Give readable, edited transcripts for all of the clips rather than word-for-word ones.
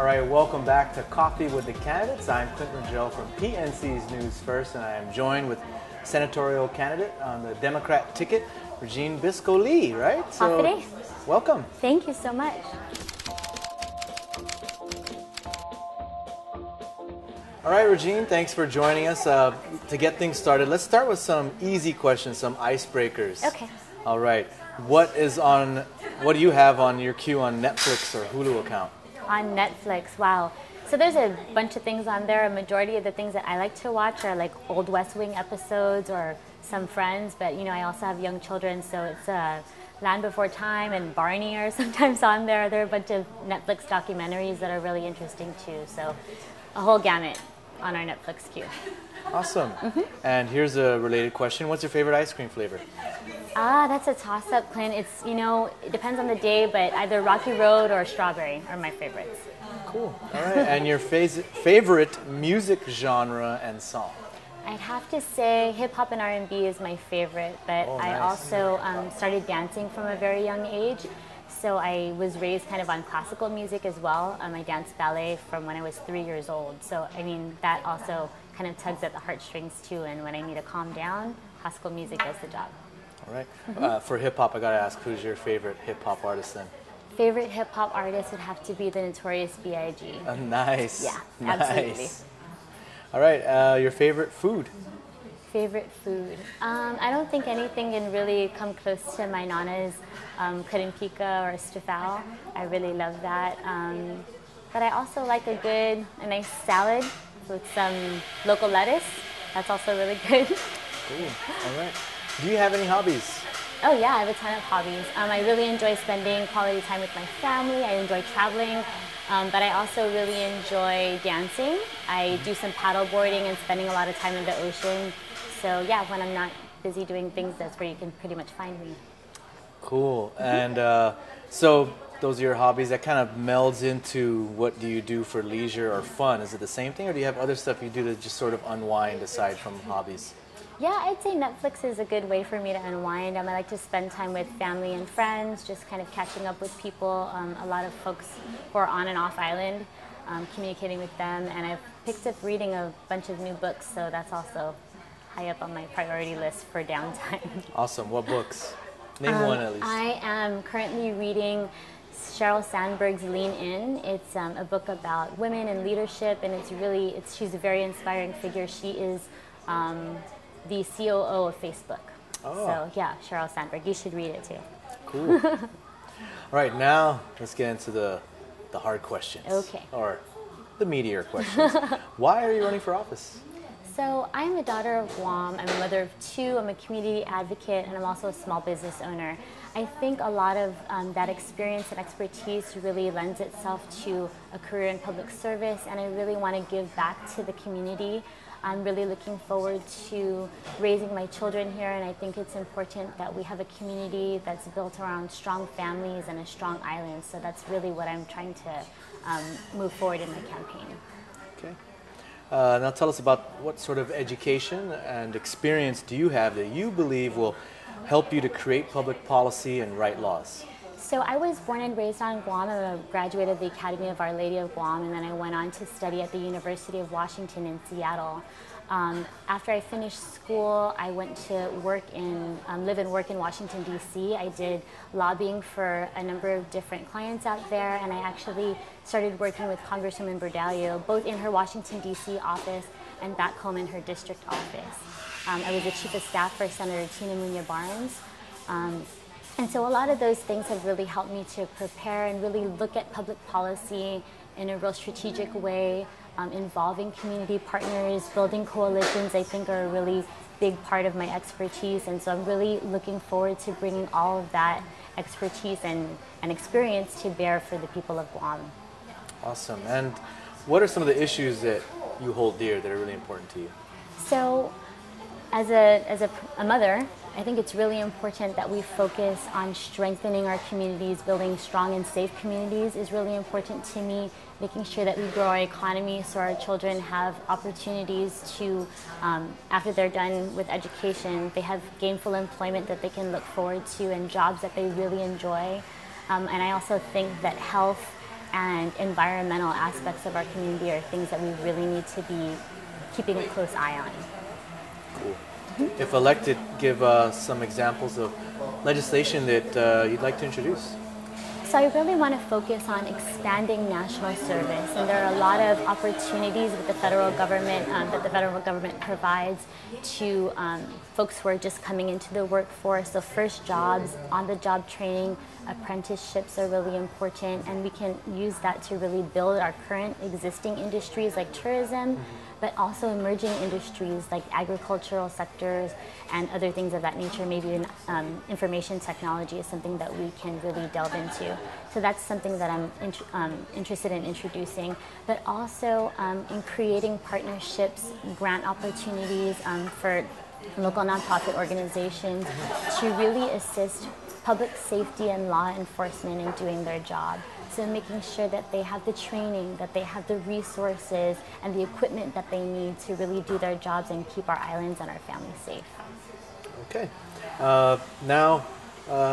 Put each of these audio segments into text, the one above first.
All right, welcome back to Coffee with the Candidates. I'm Clinton Rangel from PNC's News First, and I am joined with senatorial candidate on the Democrat ticket, Régine Biscoe-Lee, right? So, welcome. Thank you so much. All right, Régine, thanks for joining us. To get things started, let's start with some easy questions, some icebreakers. Okay. All right. What do you have on your queue on Netflix or Hulu account? On Netflix, wow. So there's a bunch of things on there. A majority of the things that I like to watch are like old West Wing episodes or some Friends, but you know, I also have young children, so it's Land Before Time and Barney are sometimes on there. There are a bunch of Netflix documentaries that are really interesting too. So a whole gamut on our Netflix queue. Awesome. And here's a related question. What's your favorite ice cream flavor? That's a toss-up, Clint. It's, you know, it depends on the day, but either Rocky Road or strawberry are my favorites. Cool. All right. And your favorite music genre and song? I'd have to say hip-hop and R&B is my favorite, but nice. I also started dancing from a very young age. So I was raised kind of on classical music as well. I danced ballet from when I was 3 years old. So, I mean, that also kind of tugs at the heartstrings too. And when I need to calm down, classical music does the job. All right. For hip-hop, I got to ask, who's your favorite hip-hop artist then? Favorite hip-hop artist would have to be the Notorious B.I.G. Nice. Yeah, nice. absolutely. All right. Your favorite food? Favorite food? I don't think anything can really come close to my nana's Karimpika or estofao. I really love that. But I also like a nice salad with some local lettuce. That's also really good. Cool. All right. Do you have any hobbies? Oh yeah, I have a ton of hobbies. I really enjoy spending quality time with my family. I enjoy traveling. But I also really enjoy dancing. I do some paddle boarding and spending a lot of time in the ocean. So yeah, when I'm not busy doing things, that's where you can pretty much find me. Cool. And so those are your hobbies. That kind of melds into what do you do for leisure or fun? Is it the same thing, or do you have other stuff you do to just sort of unwind aside from hobbies? Yeah, I'd say Netflix is a good way for me to unwind. I like to spend time with family and friends, just kind of catching up with people. A lot of folks who are on and off island, communicating with them. And I've picked up reading a bunch of new books, so that's also high up on my priority list for downtime. Awesome. What books? Name one at least. I am currently reading Sheryl Sandberg's Lean In. It's a book about women and leadership, and she's a very inspiring figure. She is the COO of Facebook. Oh. So yeah, Sheryl Sandberg. You should read it too. Cool. All right, now let's get into the hard questions. Okay. Or the meatier questions. Why are you running for office? So I'm a daughter of Guam. I'm a mother of two. I'm a community advocate, and I'm also a small business owner. I think a lot of that experience and expertise really lends itself to a career in public service, and I really want to give back to the community. I'm really looking forward to raising my children here, and I think it's important that we have a community that's built around strong families and a strong island. So that's really what I'm trying to move forward in my campaign. Okay. Now tell us about what sort of education and experience do you have that you believe will help you to create public policy and write laws? So I was born and raised on Guam. I'm a graduate of the Academy of Our Lady of Guam, and then I went on to study at the University of Washington in Seattle. After I finished school, I went to live and work in Washington, D.C. I did lobbying for a number of different clients out there, and I actually started working with Congresswoman Berdallo, both in her Washington, D.C. office and back home in her district office. I was the chief of staff for Senator Tina Muñoz Barnes. And so a lot of those things have really helped me to prepare and really look at public policy in a real strategic way, involving community partners, building coalitions, I think are a really big part of my expertise. And so I'm really looking forward to bringing all of that expertise and experience to bear for the people of Guam. Awesome. And what are some of the issues that you hold dear that are really important to you? So as a mother, I think it's really important that we focus on strengthening our communities. Building strong and safe communities is really important to me. Making sure that we grow our economy so our children have opportunities to, after they're done with education, they have gainful employment that they can look forward to and jobs that they really enjoy. And I also think that health and environmental aspects of our community are things that we really need to be keeping a close eye on. Cool. If elected, give some examples of legislation that you'd like to introduce. So I really want to focus on expanding national service, and there are a lot of opportunities with the federal government that the federal government provides to folks who are just coming into the workforce. So first jobs, on-the-job training, apprenticeships are really important, and we can use that to really build our current existing industries like tourism, but also emerging industries like agricultural sectors and other things of that nature. Maybe information technology is something that we can really delve into. So that's something that I'm interested in introducing, but also in creating partnerships, grant opportunities for local nonprofit organizations to really assist public safety and law enforcement in doing their job. So making sure that they have the training, that they have the resources and the equipment that they need to really do their jobs and keep our islands and our families safe. Okay. Now,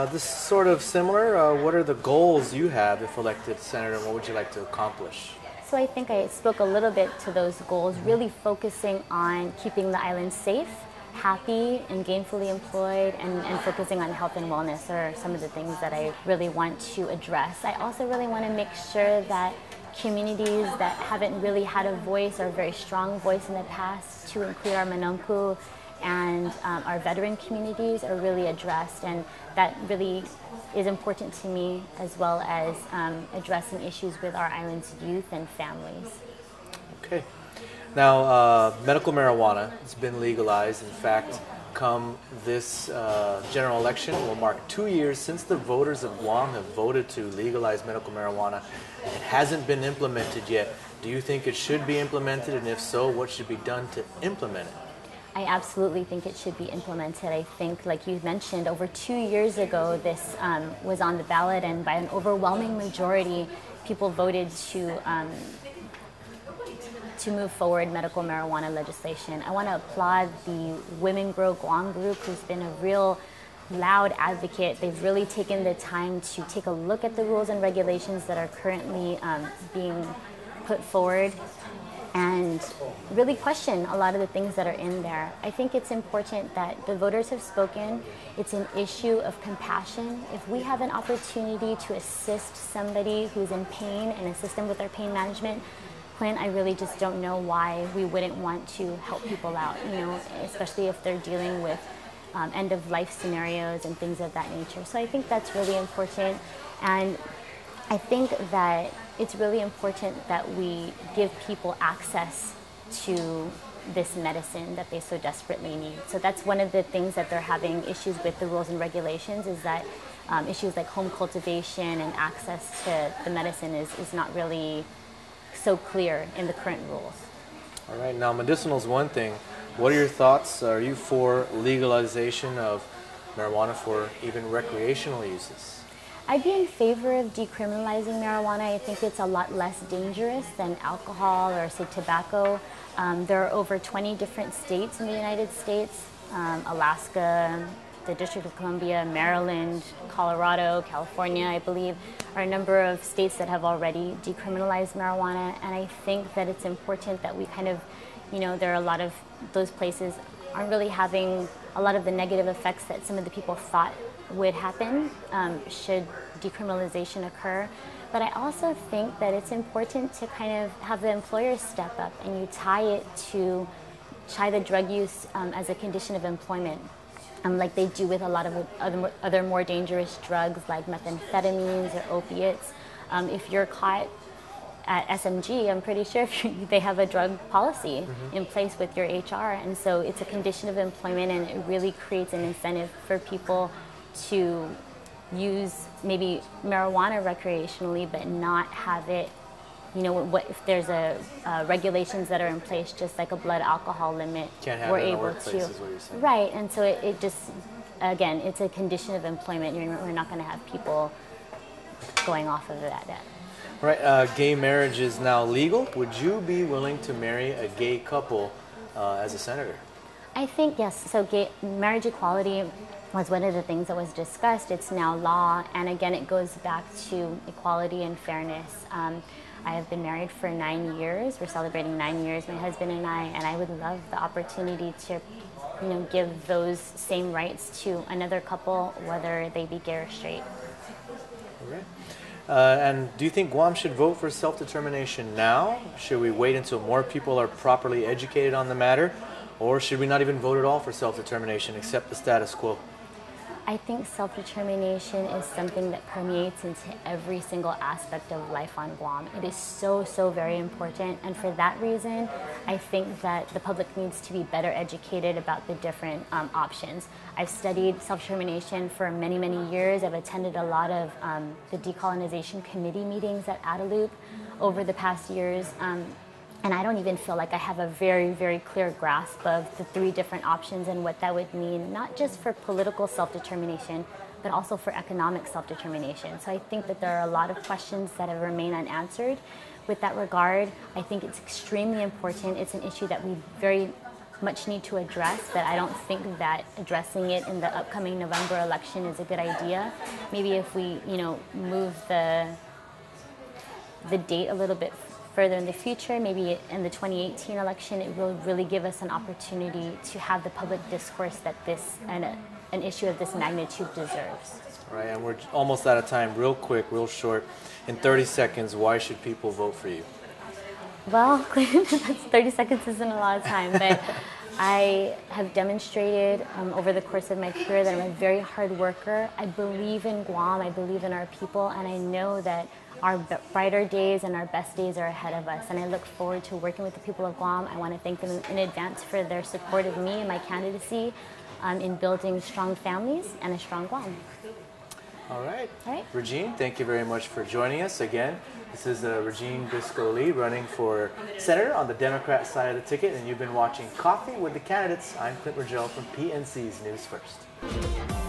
this is sort of similar. What are the goals you have if elected senator, and what would you like to accomplish? So I think I spoke a little bit to those goals, really focusing on keeping the island safe, happy and gainfully employed, and focusing on health and wellness are some of the things that I really want to address. I also really want to make sure that communities that haven't really had a voice or a very strong voice in the past, to include our Manunku and our veteran communities, are really addressed, and that really is important to me, as well as addressing issues with our island's youth and families. Okay. Now, medical marijuana has been legalized. In fact, come this general election, will mark 2 years since the voters of Guam have voted to legalize medical marijuana. It hasn't been implemented yet. Do you think it should be implemented? And if so, what should be done to implement it? I absolutely think it should be implemented. I think, like you mentioned, over 2 years ago, this was on the ballot, and by an overwhelming majority, people voted to move forward medical marijuana legislation. I want to applaud the Women Grow Guam group, who's been a real loud advocate. They've really taken the time to take a look at the rules and regulations that are currently being put forward and really question a lot of the things that are in there. I think it's important that the voters have spoken. It's an issue of compassion. If we have an opportunity to assist somebody who's in pain and assist them with their pain management, Quinn, I really just don't know why we wouldn't want to help people out, especially if they're dealing with end-of-life scenarios and things of that nature. So I think that's really important, and I think that it's really important that we give people access to this medicine that they so desperately need. So that's one of the things that they're having issues with the rules and regulations, is that issues like home cultivation and access to the medicine is not really so clear in the current rules. All right, now medicinal is one thing. What are your thoughts? Are you for legalization of marijuana for even recreational uses? I'd be in favor of decriminalizing marijuana. I think it's a lot less dangerous than alcohol or, say, tobacco. There are over 20 different states in the United States, Alaska, the District of Columbia, Maryland, Colorado, California, I believe, are a number of states that have already decriminalized marijuana. And I think that it's important that we kind of, there are a lot of those places aren't really having a lot of the negative effects that some of the people thought would happen should decriminalization occur. But I also think that it's important to kind of have the employers step up, and you tie the drug use as a condition of employment. Like they do with a lot of other more dangerous drugs like methamphetamines or opiates. If you're caught at SMG, I'm pretty sure they have a drug policy in place with your HR, and so it's a condition of employment, and it really creates an incentive for people to use maybe marijuana recreationally, but not have it, what if there's regulations that are in place, just like a blood alcohol limit, can't have we're it in able workplace, to, is what you're saying. Right, and so it just, again, it's a condition of employment. We're not going to have people going off of that. Right, gay marriage is now legal. Would you be willing to marry a gay couple as a senator? I think yes. So marriage equality was one of the things that was discussed. It's now law, and again, it goes back to equality and fairness. I have been married for 9 years. We're celebrating 9 years, my husband and I would love the opportunity to, give those same rights to another couple, whether they be gay or straight. All right. And do you think Guam should vote for self-determination now? Should we wait until more people are properly educated on the matter? Or should we not even vote at all for self-determination, accept the status quo? I think self-determination is something that permeates into every single aspect of life on Guam. It is so, so very important, and for that reason, I think that the public needs to be better educated about the different options. I've studied self-determination for many, many years. I've attended a lot of the decolonization committee meetings at Adelup over the past years. And I don't even feel like I have a very, very clear grasp of the 3 different options and what that would mean, not just for political self-determination, but also for economic self-determination. So I think that there are a lot of questions that have remained unanswered. With that regard, I think it's extremely important. It's an issue that we very much need to address, but I don't think that addressing it in the upcoming November election is a good idea. Maybe if we, move the date a little bit further in the future, maybe in the 2018 election, it will really give us an opportunity to have the public discourse that an issue of this magnitude deserves. Right, and we're almost out of time. Real quick, real short, in 30 seconds, why should people vote for you? Well, 30 seconds isn't a lot of time, but I have demonstrated over the course of my career that I'm a very hard worker. I believe in Guam, I believe in our people, and I know that our brighter days and our best days are ahead of us, and I look forward to working with the people of Guam. I want to thank them in advance for their support of me and my candidacy in building strong families and a strong Guam. All right. All right. Régine, thank you very much for joining us again. This is Régine Biscoe-Lee running for Senator on the Democrat side of the ticket, and you've been watching Coffee with the Candidates. I'm Clint Rogel from PNC's News First.